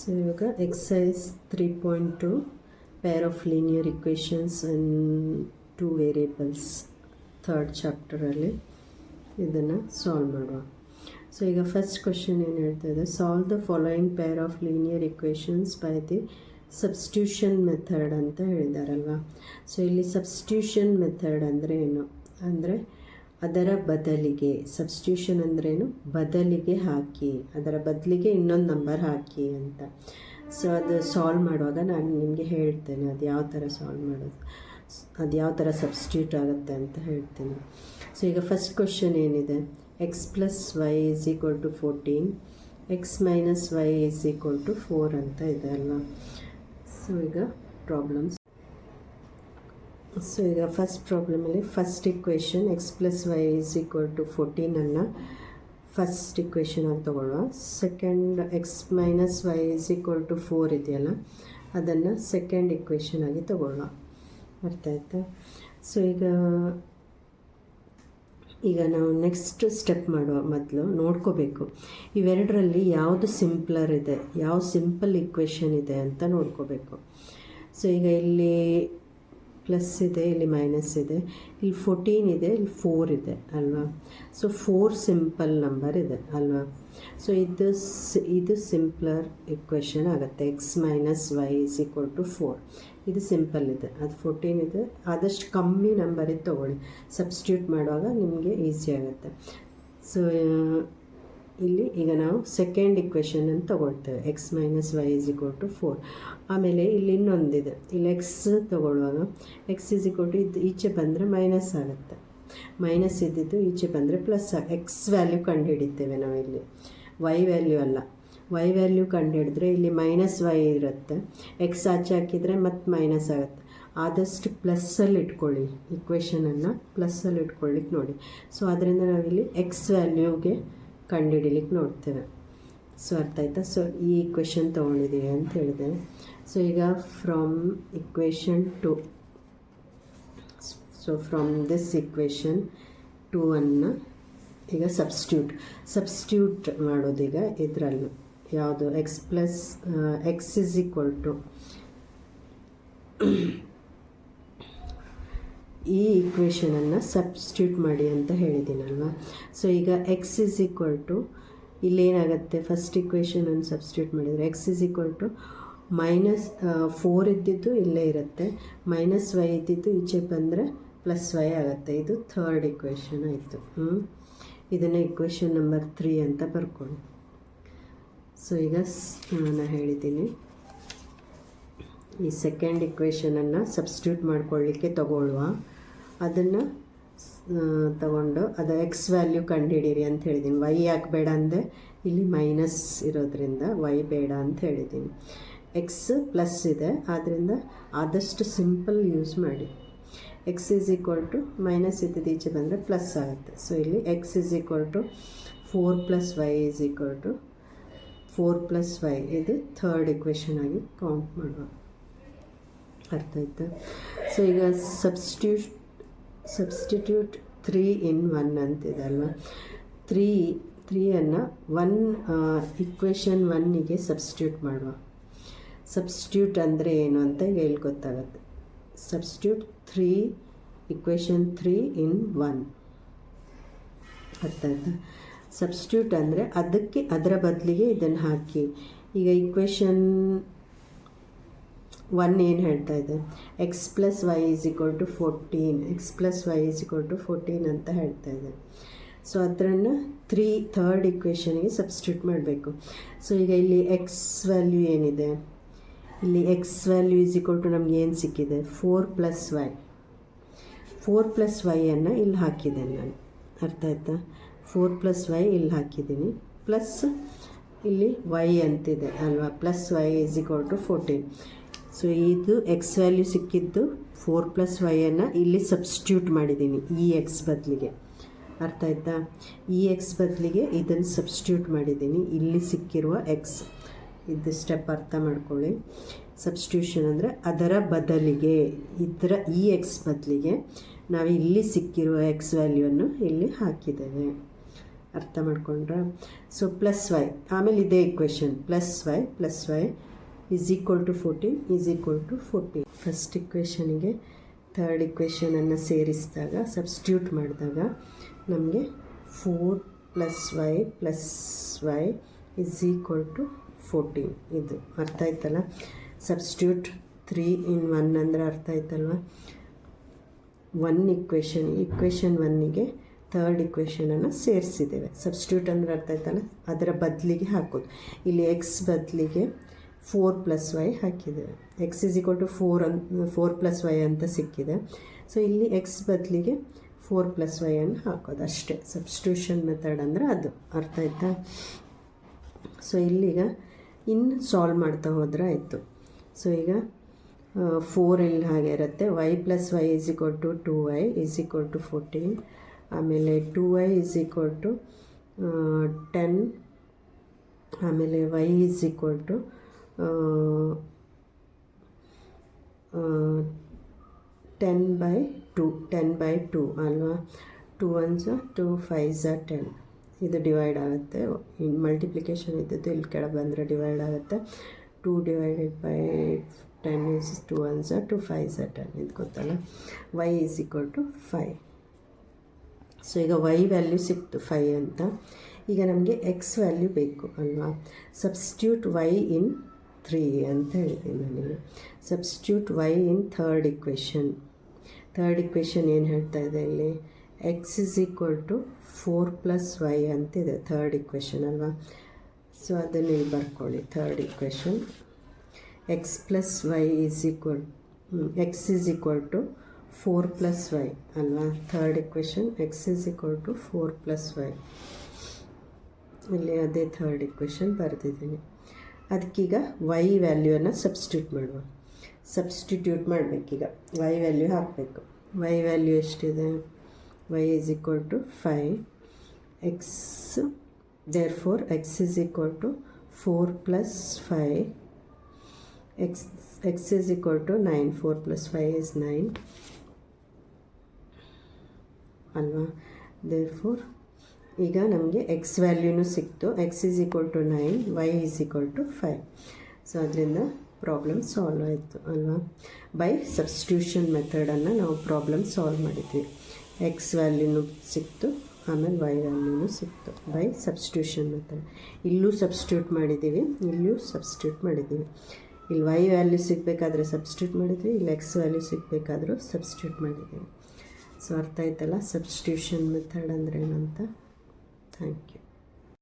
So ಇವಾಗ exercise 3.2 pair of linear equations and two variables third ಚಾಪ್ಟರಲ್ಲಿ ಇದನ್ನು solve ಮಾಡುವ. ಸೊ ಈಗ ಫಸ್ಟ್ ಕ್ವಶನ್ ಏನು ಹೇಳ್ತಾ ಇದೆ, solve the following pair of linear equations by the substitution method ಅಂತ ಹೇಳಿದಾರಲ್ವ. ಸೊ ಇಲ್ಲಿ ಸಬ್ಸ್ಟಿಟ್ಯೂಷನ್ ಮೆಥಡ್ ಅಂದರೆ ಏನು ಅಂದರೆ ಅದರ ಬದಲಿಗೆ, ಸಬ್ಸ್ಟಿಟ್ಯೂಷನ್ ಅಂದ್ರೇನು, ಬದಲಿಗೆ ಹಾಕಿ, ಅದರ ಬದಲಿಗೆ ಇನ್ನೊಂದು ನಂಬರ್ ಹಾಕಿ ಅಂತ. ಸೊ ಅದು ಸಾಲ್ವ್ ಮಾಡುವಾಗ ನಾನು ನಿಮಗೆ ಹೇಳ್ತೇನೆ ಅದು ಯಾವ ಥರ ಸಾಲ್ವ್ ಮಾಡೋದು, ಅದು ಯಾವ ಥರ ಸಬ್ಸ್ಟಿಟ್ಯೂಟ್ ಆಗುತ್ತೆ ಅಂತ ಹೇಳ್ತೀನಿ. ಸೊ ಈಗ ಫಸ್ಟ್ ಕ್ವಶನ್ ಏನಿದೆ, x plus y is equal to 14, x minus y is equal to 4 ಅಂತ ಇದೆ ಅಲ್ವಾ. ಸೊ ಈಗ ಪ್ರಾಬ್ಲಮ್ಸ್. ಸೊ ಈಗ ಫಸ್ಟ್ ಪ್ರಾಬ್ಲಮಲ್ಲಿ first equation x plus y is equal to 14 first equation ಆಗಿ ತೊಗೊಳ್ಳುವ. Second x minus y is equal to 4 ಇದೆಯಲ್ಲ, ಅದನ್ನು ಸೆಕೆಂಡ್ ಇಕ್ವೇಷನ್ ಆಗಿ ತೊಗೊಳ್ಳುವ. ಅರ್ಥ ಆಯ್ತಾ? ಸೊ ಈಗ ನಾವು ನೆಕ್ಸ್ಟ್ ಸ್ಟೆಪ್ ಮಾಡುವ ಮೊದಲು ನೋಡ್ಕೋಬೇಕು ಇವೆರಡರಲ್ಲಿ ಯಾವುದು ಸಿಂಪ್ಲರ್ ಇದೆ, ಯಾವ ಸಿಂಪಲ್ ಇಕ್ವೇಷನ್ ಇದೆ ಅಂತ ನೋಡ್ಕೋಬೇಕು. ಸೊ ಈಗ ಇಲ್ಲಿ ಪ್ಲಸ್ ಇದೆ, ಇಲ್ಲಿ ಮೈನಸ್ ಇದೆ, ಇಲ್ಲಿ 14 ಇದೆ, ಇಲ್ಲಿ 4 ಇದೆ ಅಲ್ವಾ. ಸೊ 4 ಸಿಂಪಲ್ ನಂಬರ್ ಇದೆ ಅಲ್ವಾ. ಸೊ ಇದು ಸಿಂಪ್ಲರ್ ಇಕ್ವೇಷನ್ ಆಗುತ್ತೆ. X minus y is equal to 4 ಇದು ಸಿಂಪಲ್ ಇದೆ, ಅದು 14 ಇದೆ. ಆದಷ್ಟು ಕಮ್ಮಿ ನಂಬರಿಗೆ ತೊಗೊಳ್ಳಿ, ಸಬ್ಸ್ಟಿಟ್ಯೂಟ್ ಮಾಡುವಾಗ ನಿಮಗೆ ಈಸಿ ಆಗುತ್ತೆ. ಸೊ ಇಲ್ಲಿ ಈಗ ನಾವು ಸೆಕೆಂಡ್ ಇಕ್ವೇಷನನ್ನು ತೊಗೊಳ್ತೇವೆ, x minus y is equal to 4. ಆಮೇಲೆ ಇಲ್ಲಿ ಇನ್ನೊಂದಿದೆ, ಇಲ್ಲಿ ಎಕ್ಸ್ ತೊಗೊಳ್ಳುವಾಗ ಎಕ್ಸ್ ಈಸ್ ಈಕ್ವಲ್ ಟು ಇದು ಈಚೆ ಬಂದರೆ ಮೈನಸ್ ಆಗುತ್ತೆ, ಮೈನಸ್ ಇದ್ದಿದ್ದು ಈಚೆ ಬಂದರೆ ಪ್ಲಸ್ ಎಕ್ಸ್ ವ್ಯಾಲ್ಯೂ ಕಂಡುಹಿಡಿತೇವೆ ನಾವು. ಇಲ್ಲಿ ವೈ ವ್ಯಾಲ್ಯೂ ಅಲ್ಲ, ವೈ ವ್ಯಾಲ್ಯೂ ಕಂಡುಹಿಡಿದ್ರೆ ಇಲ್ಲಿ ಮೈನಸ್ ವೈ ಇರುತ್ತೆ, ಎಕ್ಸ್ ಆಚೆ ಹಾಕಿದರೆ ಮತ್ತು ಮೈನಸ್ ಆಗುತ್ತೆ. ಆದಷ್ಟು ಪ್ಲಸ್ಸಲ್ಲಿ ಇಟ್ಕೊಳ್ಳಿ, ಇಕ್ವೇಷನನ್ನು ಪ್ಲಸ್ಸಲ್ಲಿ ಇಟ್ಕೊಳ್ಳಿಕ್ಕೆ ನೋಡಿ. ಸೊ ಅದರಿಂದ ನಾವಿಲ್ಲಿ ಎಕ್ಸ್ ವ್ಯಾಲ್ಯೂಗೆ ಕಂಡುಹಿಡಿಲಿಕ್ಕೆ ನೋಡ್ತೇವೆ. ಸೊ ಅರ್ಥ ಆಯ್ತಾ? ಸೊ ಈ ಇಕ್ವೇಷನ್ ತೊಗೊಂಡಿದ್ದೀವಿ ಅಂತ ಹೇಳಿದೆ. ಸೊ ಈಗ from equation 2, so from this equation 2 ಈಗ ಸಬ್ಸ್ಟಿಟ್ಯೂಟ್ ಮಾಡೋದೀಗ ಇದರಲ್ಲೂ ಯಾವುದು x plus x is equal to ಈ ಇಕ್ವೇಷನನ್ನು ಸಬ್ಸ್ಟಿಟ್ಯೂಟ್ ಮಾಡಿ ಅಂತ ಹೇಳಿದ್ದೀನಲ್ವ. ಸೊ ಈಗ ಎಕ್ಸ್ ಇಸ್ ಈಕ್ವಲ್ ಟು ಇಲ್ಲೇನಾಗುತ್ತೆ, ಫಸ್ಟ್ ಇಕ್ವೇಷನನ್ನು ಸಬ್ಸ್ಟಿಟ್ಯೂಟ್ ಮಾಡಿದರೆ x is equal to minus 4 ಇದ್ದಿದ್ದು ಇಲ್ಲೇ ಇರುತ್ತೆ, ಮೈನಸ್ ವೈ ಇದ್ದಿದ್ದು ಈಚೆ ಬಂದರೆ ಪ್ಲಸ್ ವೈ ಆಗುತ್ತೆ. ಇದು ಥರ್ಡ್ ಇಕ್ವೇಷನ್ ಆಯಿತು. ಇದನ್ನು ಇಕ್ವೇಷನ್ ನಂಬರ್ 3 ಅಂತ ಬರ್ಕೊಳ್ಳಿ. ಸೊ ಈಗ ನಾನು ಹೇಳಿದ್ದೀನಿ, ಈ ಸೆಕೆಂಡ್ ಇಕ್ವೇಷನನ್ನು ಸಬ್ಸ್ಟಿಟ್ಯೂಟ್ ಮಾಡ್ಕೊಳ್ಳಿಕ್ಕೆ ತಗೊಳ್ಳುವ, ಅದನ್ನು ತಗೊಂಡು ಅದು ಎಕ್ಸ್ ವ್ಯಾಲ್ಯೂ ಕಂಡುಹಿಡೀರಿ ಅಂತ ಹೇಳಿದ್ದೀನಿ. ವೈ ಯಾಕೆ ಬೇಡ ಅಂದರೆ ಇಲ್ಲಿ ಮೈನಸ್ ಇರೋದ್ರಿಂದ ವೈ ಬೇಡ ಅಂತ ಹೇಳಿದ್ದೀನಿ. ಎಕ್ಸ್ ಪ್ಲಸ್ ಇದೆ, ಆದ್ದರಿಂದ ಆದಷ್ಟು ಸಿಂಪಲ್ ಯೂಸ್ ಮಾಡಿ. X is equal to minus ಇದ್ದಿದ್ದು ಈಚೆ ಬಂದರೆ ಪ್ಲಸ್ ಆಗುತ್ತೆ. ಸೊ ಇಲ್ಲಿ x is equal to 4 plus y is equal to 4 plus y, ಇದು ಥರ್ಡ್ ಇಕ್ವೇಷನ್ ಆಗಿ ಕೌಂಟ್ ಮಾಡುವ. ಅರ್ಥ ಆಯ್ತಾ? ಸೊ ಈಗ ಸಬ್ಸ್ಟಿಟ್ಯೂಟ್ 3 in 1 ಅಂತಿದೆ ಅಲ್ವಾ. 3 ಇಕ್ವೇಷನ್ 1ಗೆ ಸಬ್ಸ್ಟಿಟ್ಯೂಟ್ ಮಾಡುವ. ಸಬ್ಸ್ಟಿಟ್ಯೂಟ್ ಅಂದರೆ ಏನು ಅಂತ ಈಗ ಇಲ್ಲಿ ಗೊತ್ತಾಗುತ್ತೆ. Substitute 3 equation 3 in 1. ಅರ್ಥ ಆಯ್ತಾ? ಸಬ್ಸ್ಟಿಟ್ಯೂಟ್ ಅಂದರೆ ಅದರ ಬದಲಿಗೆ ಇದನ್ನು ಹಾಕಿ. ಈಗ ಇಕ್ವೇಷನ್ 1 ಏನು ಹೇಳ್ತಾ ಇದೆ, x plus y is equal to 14, x plus y is equal to 14 ಅಂತ ಹೇಳ್ತಾ ಇದೆ. ಸೊ ಅದನ್ನು ಥರ್ಡ್ ಇಕ್ವೇಷನ್ಗೆ ಸಬ್ಸ್ಟಿಟ್ಯೂಟ್ ಮಾಡಬೇಕು. ಸೊ ಈಗ ಇಲ್ಲಿ ಎಕ್ಸ್ ವ್ಯಾಲ್ಯೂ ಏನಿದೆ, ಇಲ್ಲಿ x value is equal to ನಮ್ಗೆ ಏನು ಸಿಕ್ಕಿದೆ, 4 ಪ್ಲಸ್ ವೈ. 4 ಪ್ಲಸ್ ವೈಯನ್ನು ಇಲ್ಲಿ ಹಾಕಿದ್ದೇನೆ ನಾನು. ಅರ್ಥ ಆಯ್ತಾ? 4 ಪ್ಲಸ್ ವೈ ಇಲ್ಲಿ ಹಾಕಿದ್ದೀನಿ, ಪ್ಲಸ್ ಇಲ್ಲಿ ವೈ ಅಂತಿದೆ ಅಲ್ವಾ, plus y is equal to 14. So ಇದು ಎಕ್ಸ್ ವ್ಯಾಲ್ಯೂ ಸಿಕ್ಕಿದ್ದು 4 ಪ್ಲಸ್ ವೈಯನ್ನು ಇಲ್ಲಿ ಸಬ್ಸ್ಟಿಟ್ಯೂಟ್ ಮಾಡಿದ್ದೀನಿ ಈ ಎಕ್ಸ್ ಬದಲಿಗೆ. ಅರ್ಥ ಆಯ್ತಾ? ಈ ಎಕ್ಸ್ ಬದಲಿಗೆ ಇದನ್ನು ಸಬ್ಸ್ಟಿಟ್ಯೂಟ್ ಮಾಡಿದ್ದೀನಿ, ಇಲ್ಲಿ ಸಿಕ್ಕಿರುವ ಎಕ್ಸ್. ಇದು ಸ್ಟೆಪ್ ಅರ್ಥ ಮಾಡ್ಕೊಳ್ಳಿ. ಸಬ್ಸ್ಟಿಟ್ಯೂಷನ್ ಅಂದರೆ ಅದರ ಬದಲಿಗೆ, ಈ ಎಕ್ಸ್ ಬದಲಿಗೆ ನಾವು ಇಲ್ಲಿ ಸಿಕ್ಕಿರುವ ಎಕ್ಸ್ ವ್ಯಾಲ್ಯೂವನ್ನು ಇಲ್ಲಿ ಹಾಕಿದ್ದೇವೆ. ಅರ್ಥ ಮಾಡ್ಕೊಂಡ್ರೆ. ಸೊ ಪ್ಲಸ್ ವೈ, ಆಮೇಲೆ ಇದೇ equation plus y is equal to 14 is equal to 14. First ಇಕ್ವೇಷನಿಗೆ ಥರ್ಡ್ ಇಕ್ವೇಷನನ್ನು ಸೇರಿಸಿದಾಗ ಸಬ್ಸ್ಟಿಟ್ಯೂಟ್ ಮಾಡಿದಾಗ ನಮಗೆ 4 + y ಈಸ್ ಈಕ್ವಲ್ ಟು 14. ಇದು ಅರ್ಥ ಆಯ್ತಲ್ಲ. ಸಬ್ಸ್ಟಿಟ್ಯೂಟ್ 3 in 1 ಅಂದರೆ ಅರ್ಥ ಆಯ್ತಲ್ವ. ಇಕ್ವೇಷನ್ 1ಗೆ ಥರ್ಡ್ ಇಕ್ವೇಷನನ್ನು ಸೇರಿಸಿದ್ದೇವೆ. ಸಬ್ಸ್ಟಿಟ್ಯೂಟ್ ಅಂದರೆ ಅರ್ಥ ಆಯ್ತಲ್ಲ, ಅದರ ಬದಲಿಗೆ ಹಾಕೋದು. ಇಲ್ಲಿ ಎಕ್ಸ್ ಬದಲಿಗೆ 4 + y ಹಾಕಿದ್ದೇವೆ. X is equal to 4 + y ಅಂತ ಸಿಕ್ಕಿದೆ. ಸೊ ಇಲ್ಲಿ ಎಕ್ಸ್ ಬದಲಿಗೆ 4 + y ಅನ್ನು ಹಾಕೋದು ಅಷ್ಟೇ. ಸಬ್ಸ್ಟಿಟ್ಯೂಷನ್ ಮೆಥಡ್ ಅಂದರೆ ಅದು. ಅರ್ಥ ಆಯ್ತಾ. ಸೊ ಇಲ್ಲಿಗ ಇನ್ನು ಸಾಲ್ವ್ ಮಾಡ್ತಾ ಹೋದರೆ ಆಯಿತು. ಸೊ ಈಗ 4 ಇಲ್ಲಿ ಹಾಗೆ ಇರುತ್ತೆ. y + y is equal to 2y is equal to 14. ಆಮೇಲೆ 2y ಈಸ್ ಈಕ್ವಲ್ ಟು 10. ಆಮೇಲೆ y ಈಸ್ ಈಕ್ವಲ್ ಟು 10/2 ಅಲ್ವಾ. 2 1s 2 5s 10. ಇದು ಡಿವೈಡ್ ಆಗುತ್ತೆ. ಮಲ್ಟಿಪ್ಲಿಕೇಶನ್ ಇದ್ದದ್ದು ಇಲ್ಲಿ ಕೆಳಗೆ ಬಂದರೆ ಡಿವೈಡ್ ಆಗುತ್ತೆ. 2 / 10 is 2 1s 2 5s 10. ಇದು ಗೊತ್ತಲ್ಲ. y is equal to 5. So ಈಗ y ವ್ಯಾಲ್ಯೂ ಸಿಕ್ತು 5 ಅಂತ. ಈಗ ನಮಗೆ ಎಕ್ಸ್ ವ್ಯಾಲ್ಯೂ ಬೇಕು ಅಲ್ವಾ. ಸಬ್ಸ್ಟಿಟ್ಯೂಟ್ y ಇನ್ 3 ಅಂತ ಹೇಳ್ತೀನಿ ನಾನಿಲ್ಲಿ. Substitute y in third equation ಏನು ಹೇಳ್ತಾ ಇದೆ ಇಲ್ಲಿ, x is equal to 4 + y ಅಂತಿದೆ ಥರ್ಡ್ ಇಕ್ವೇಷನ್ ಅಲ್ವಾ. ಸೊ ಅದನ್ನು ಇಲ್ಲಿ ಬರ್ಕೊಳ್ಳಿ. Third equation x is equal to 4 + y ಅಲ್ವಾ. Third equation x is equal to 4 + y. ಇಲ್ಲಿ ಅದೇ ಥರ್ಡ್ ಇಕ್ವೇಷನ್ ಬರೆದಿದ್ದೀನಿ. ಅದಕ್ಕೀಗ y ವ್ಯಾಲ್ಯೂವನ್ನು ಸಬ್ಸ್ಟಿಟ್ಯೂಟ್ ಮಾಡಬೇಕೀಗ. y ವ್ಯಾಲ್ಯೂ ಹಾಕಬೇಕು. y ವ್ಯಾಲ್ಯೂ ಎಷ್ಟಿದೆ, y is equal to 5. X therefore X is equal to 4 + 5. x is equal to 9. 4 + 5 is 9 ಅಲ್ವಾ. ದೇರ್ಫೋರ್ ಈಗ ನಮಗೆ ಎಕ್ಸ್ ವ್ಯಾಲ್ಯೂನು ಸಿಕ್ತು. X is equal to 9, y is equal to 5. So ಅದರಿಂದ problem solve ಆಯಿತು ಅಲ್ವಾ. ಬೈ ಸಬ್ಸ್ಟಿಟ್ಯೂಷನ್ ಮೆಥಡನ್ನು ನಾವು ಪ್ರಾಬ್ಲಮ್ ಸಾಲ್ವ್ ಮಾಡಿದ್ವಿ. ಎಕ್ಸ್ ವ್ಯಾಲ್ಯೂನು ಸಿಕ್ತು, ಆಮೇಲೆ y ವ್ಯಾಲ್ಯೂನು ಸಿಕ್ತು ಬೈ ಸಬ್ಸ್ಟಿಟ್ಯೂಷನ್ ಮೆಥಡ್. ಇಲ್ಲೂ ಸಬ್ಸ್ಟಿಟ್ಯೂಟ್ ಮಾಡಿದ್ದೀವಿ, ಇಲ್ಲೂ ಸಬ್ಸ್ಟಿಟ್ಯೂಟ್ ಮಾಡಿದ್ದೀವಿ. ಇಲ್ಲಿ y ವ್ಯಾಲ್ಯೂ ಸಿಗಬೇಕಾದ್ರೆ ಸಬ್ಸ್ಟಿಟ್ಯೂಟ್ ಮಾಡಿದ್ವಿ, ಇಲ್ಲಿ ಎಕ್ಸ್ ವ್ಯಾಲ್ಯೂ ಸಿಗಬೇಕಾದ್ರೂ ಸಬ್ಸ್ಟಿಟ್ಯೂಟ್ ಮಾಡಿದ್ದೀವಿ. ಸೊ ಅರ್ಥ ಆಯ್ತಲ್ಲ ಸಬ್ಸ್ಟಿಟ್ಯೂಷನ್ ಮೆಥಡ್ ಅಂದರೆ ಏನಂತ. Thank you.